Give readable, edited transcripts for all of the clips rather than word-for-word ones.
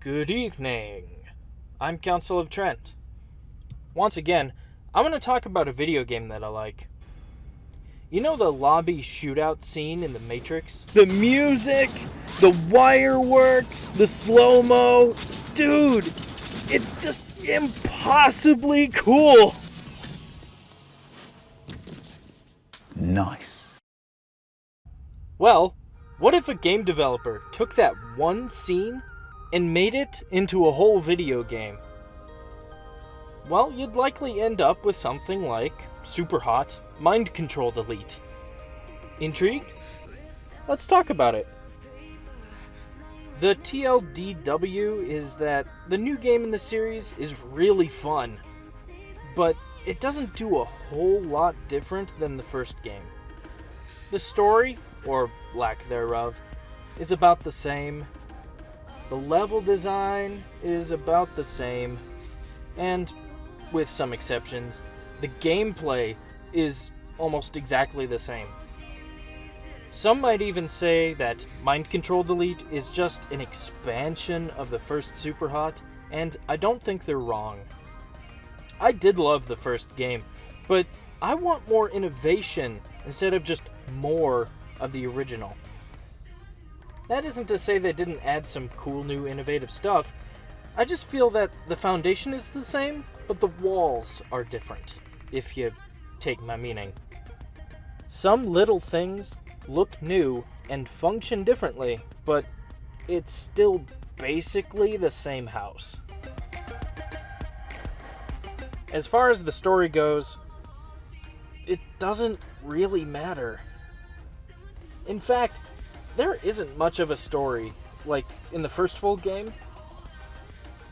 Good evening. I'm Council of Trent. Once again, I'm going to talk about a video game that I like. You know the Lobby Shootout scene in The Matrix? The music, the wire work, the slow-mo. Dude, it's just impossibly cool. Nice. Well, what if a game developer took that one scene and made it into a whole video game? Well, you'd likely end up with something like SUPERHOT Mind Control Delete. Intrigued? Let's talk about it. The TLDW is that the new game in the series is really fun, but it doesn't do a whole lot different than the first game. The story, or lack thereof, is about the same. The level design is about the same, and with some exceptions, the gameplay is almost exactly the same. Some might even say that Mind Control Delete is just an expansion of the first SUPERHOT, and I don't think they're wrong. I did love the first game, but I want more innovation instead of just more of the original. That isn't to say they didn't add some cool new innovative stuff. I just feel that the foundation is the same, but the walls are different, if you take my meaning. Some little things look new and function differently, but it's still basically the same house. As far as the story goes, it doesn't really matter. In fact, there isn't much of a story, like in the first full game.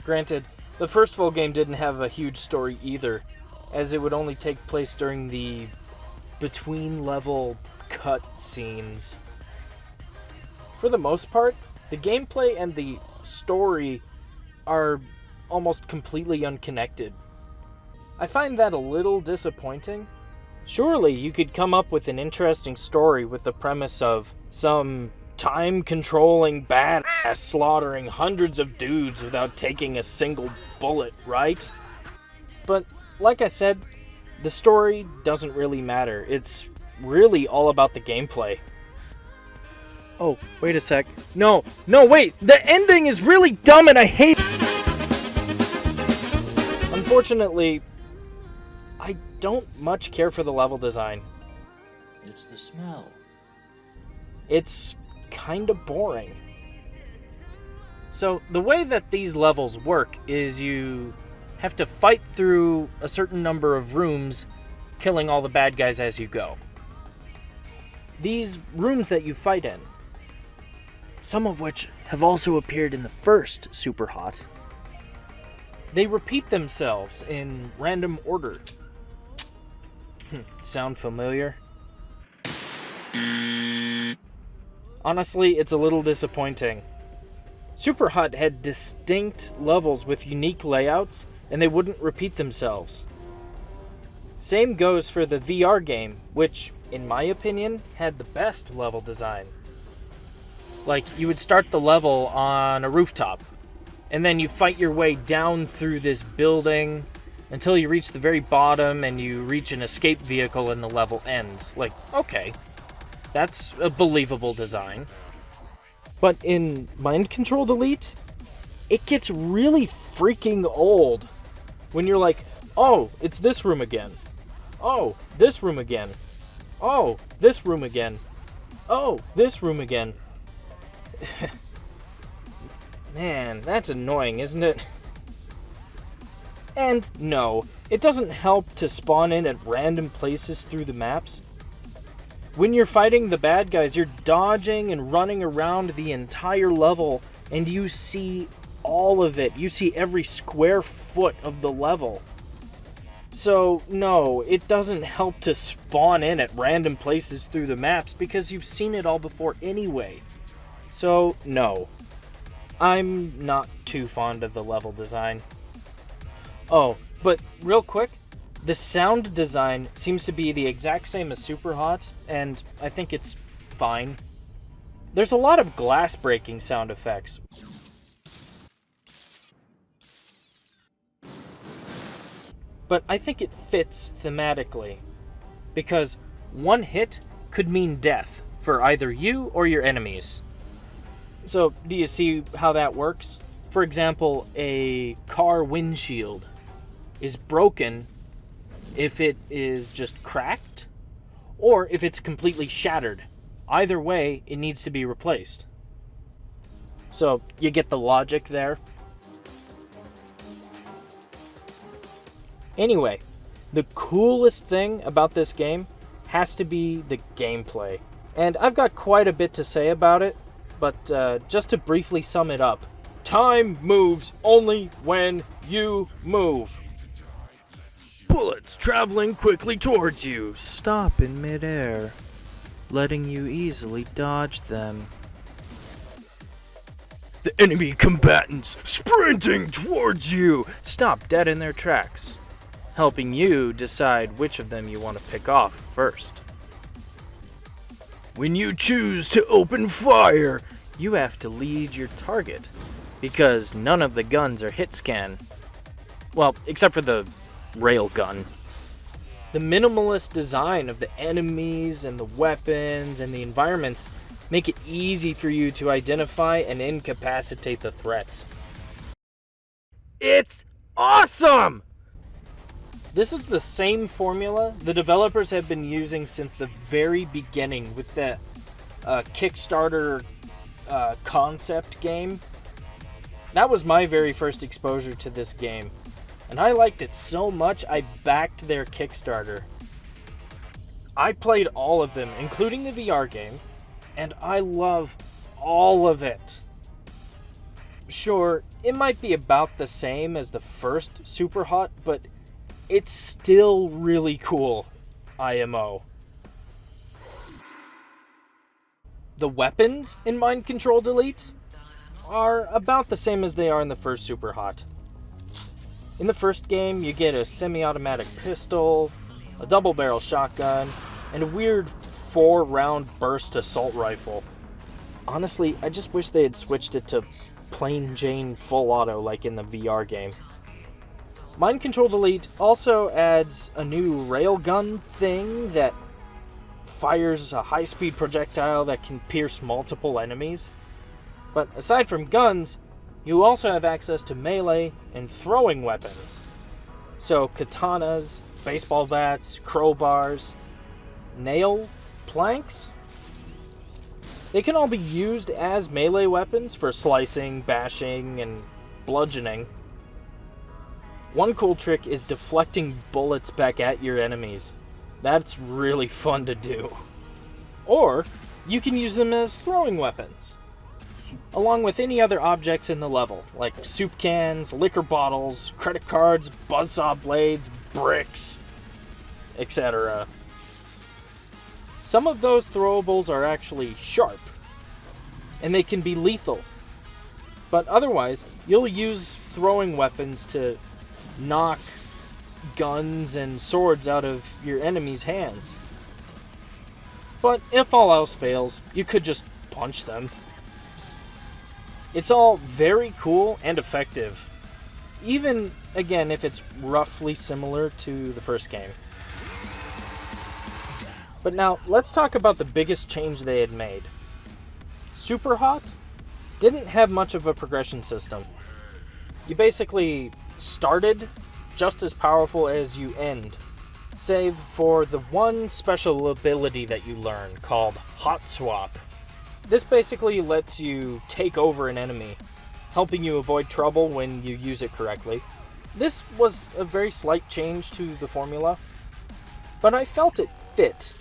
Granted, the first full game didn't have a huge story either, as it would only take place during the between-level cut scenes. For the most part, the gameplay and the story are almost completely unconnected. I find that a little disappointing. Surely you could come up with an interesting story with the premise of some time-controlling badass slaughtering hundreds of dudes without taking a single bullet, right? But, like I said, the story doesn't really matter. It's really all about the gameplay. Oh, wait a sec. No, wait! The ending is really dumb and I hate it! Unfortunately, I don't much care for the level design. It's the smell. It's kinda boring. So, the way that these levels work is you have to fight through a certain number of rooms, killing all the bad guys as you go. These rooms that you fight in, some of which have also appeared in the first SUPERHOT, they repeat themselves in random order. Sound familiar? Honestly, it's a little disappointing. SUPERHOT had distinct levels with unique layouts, and they wouldn't repeat themselves. Same goes for the VR game, which, in my opinion, had the best level design. Like, you would start the level on a rooftop, and then you fight your way down through this building until you reach the very bottom and you reach an escape vehicle and the level ends. Like, okay, that's a believable design. But in Mind Control Delete, it gets really freaking old when you're like, oh, it's this room again. Oh, this room again. Oh, this room again. Oh, this room again. Man, that's annoying, isn't it? And no, it doesn't help to spawn in at random places through the maps. When you're fighting the bad guys, you're dodging and running around the entire level, and you see all of it. You see every square foot of the level. So, no, it doesn't help to spawn in at random places through the maps because you've seen it all before anyway. So, no. I'm not too fond of the level design. Oh, but real quick, the sound design seems to be the exact same as SUPERHOT, and I think it's fine. There's a lot of glass breaking sound effects. but I think it fits thematically, because one hit could mean death for either you or your enemies. So, do you see how that works? For example, a car windshield is broken if it is just cracked, or if it's completely shattered. Either way, it needs to be replaced. So, you get the logic there? Anyway, the coolest thing about this game has to be the gameplay. And I've got quite a bit to say about it, but just to briefly sum it up, time moves only when you move. Bullets traveling quickly towards you stop in midair, letting you easily dodge them. The enemy combatants sprinting towards you stop dead in their tracks, helping you decide which of them you want to pick off first. When you choose to open fire, you have to lead your target, because none of the guns are hit scan. Well, except for the railgun. The minimalist design of the enemies and the weapons and the environments make it easy for you to identify and incapacitate the threats. It's awesome! This is the same formula the developers have been using since the very beginning with the Kickstarter concept game. That was my very first exposure to this game, and I liked it so much I backed their Kickstarter. I played all of them, including the VR game, and I love all of it. Sure, it might be about the same as the first SUPERHOT, but it's still really cool, IMO. The weapons in Mind Control Delete are about the same as they are in the first SUPERHOT. In the first game, you get a semi-automatic pistol, a double-barrel shotgun, and a weird 4-round burst assault rifle. Honestly, I just wish they had switched it to plain Jane full auto like in the VR game. Mind Control Delete also adds a new railgun thing that fires a high-speed projectile that can pierce multiple enemies. But aside from guns, you also have access to melee and throwing weapons. So katanas, baseball bats, crowbars, nail planks. They can all be used as melee weapons for slicing, bashing, and bludgeoning. One cool trick is deflecting bullets back at your enemies. That's really fun to do. Or, you can use them as throwing weapons, along with any other objects in the level, like soup cans, liquor bottles, credit cards, buzzsaw blades, bricks, etc. Some of those throwables are actually sharp, and they can be lethal. But otherwise, you'll use throwing weapons to knock guns and swords out of your enemy's hands. But if all else fails, you could just punch them. It's all very cool and effective, even, again, if it's roughly similar to the first game. But now, let's talk about the biggest change they had made. SUPERHOT didn't have much of a progression system. You basically started just as powerful as you end, save for the one special ability that you learn called Hot Swap. This basically lets you take over an enemy, helping you avoid trouble when you use it correctly. This was a very slight change to the formula, but I felt it fit,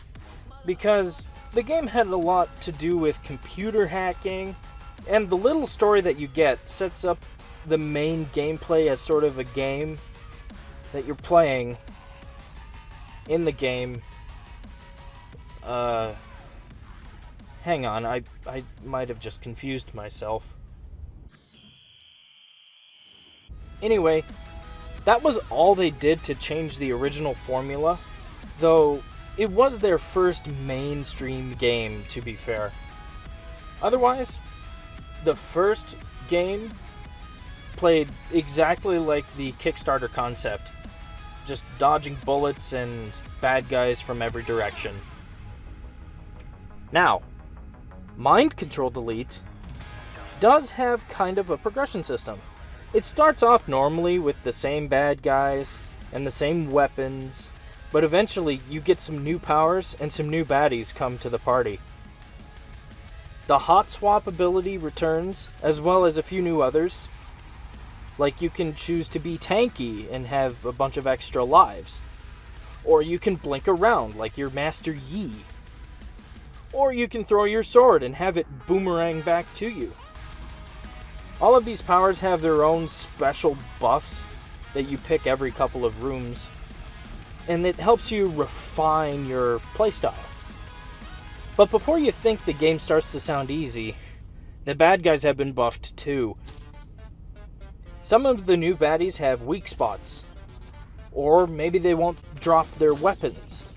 because the game had a lot to do with computer hacking, and the little story that you get sets up the main gameplay as sort of a game that you're playing in the game. Hang on, I might have just confused myself. Anyway, that was all they did to change the original formula, though it was their first mainstream game, to be fair. Otherwise, the first game played exactly like the Kickstarter concept. just dodging bullets and bad guys from every direction. Now, Mind Control Delete does have kind of a progression system. It starts off normally with the same bad guys and the same weapons, but eventually you get some new powers and some new baddies come to the party. The hot swap ability returns, as well as a few new others. Like you can choose to be tanky and have a bunch of extra lives. Or you can blink around like your Master Yi. Or you can throw your sword and have it boomerang back to you. All of these powers have their own special buffs that you pick every couple of rooms, and it helps you refine your playstyle. But before you think the game starts to sound easy, the bad guys have been buffed too. Some of the new baddies have weak spots, or maybe they won't drop their weapons,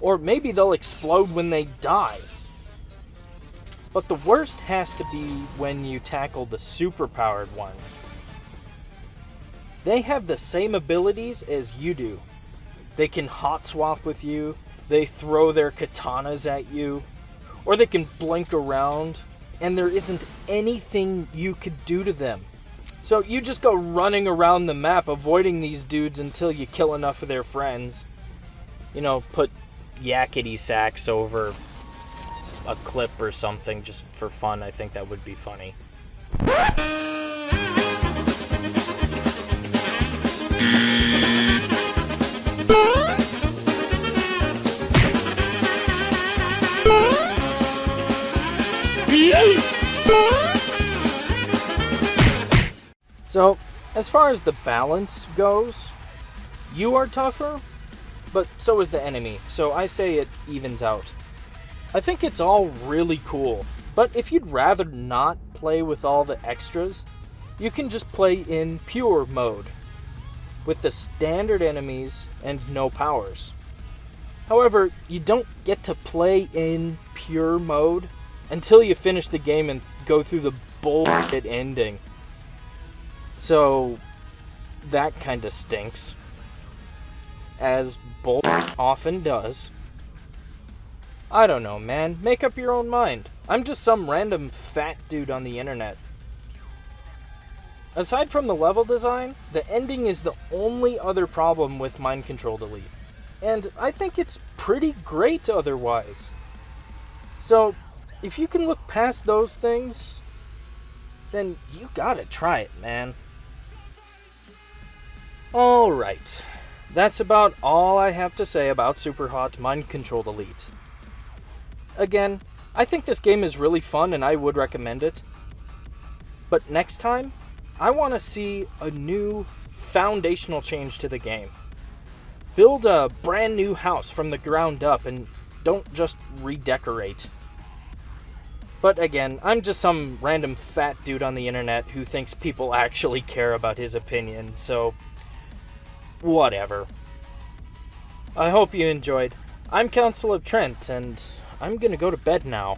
or maybe they'll explode when they die. But the worst has to be when you tackle the superpowered ones. They have the same abilities as you do. They can hot swap with you, they throw their katanas at you, or they can blink around, and there isn't anything you could do to them. So you just go running around the map avoiding these dudes until you kill enough of their friends. You know, put yakety sacks over a clip or something just for fun. I think that would be funny. So, as far as the balance goes, you are tougher, but so is the enemy, so I say it evens out. I think it's all really cool, but if you'd rather not play with all the extras, you can just play in pure mode, with the standard enemies and no powers. However, you don't get to play in pure mode until you finish the game and go through the bullshit ending. So, that kinda stinks. As bullshit often does. I don't know, man. Make up your own mind. I'm just some random fat dude on the internet. Aside from the level design, the ending is the only other problem with Mind Control Delete. And I think it's pretty great otherwise. So, if you can look past those things, then you gotta try it, man. Alright. That's about all I have to say about SUPERHOT Mind Control Delete. Again, I think this game is really fun and I would recommend it. But next time, I want to see a new foundational change to the game. Build a brand new house from the ground up and don't just redecorate. But again, I'm just some random fat dude on the internet who thinks people actually care about his opinion, so whatever. I hope you enjoyed. I'm Council of Trent, and I'm gonna go to bed now.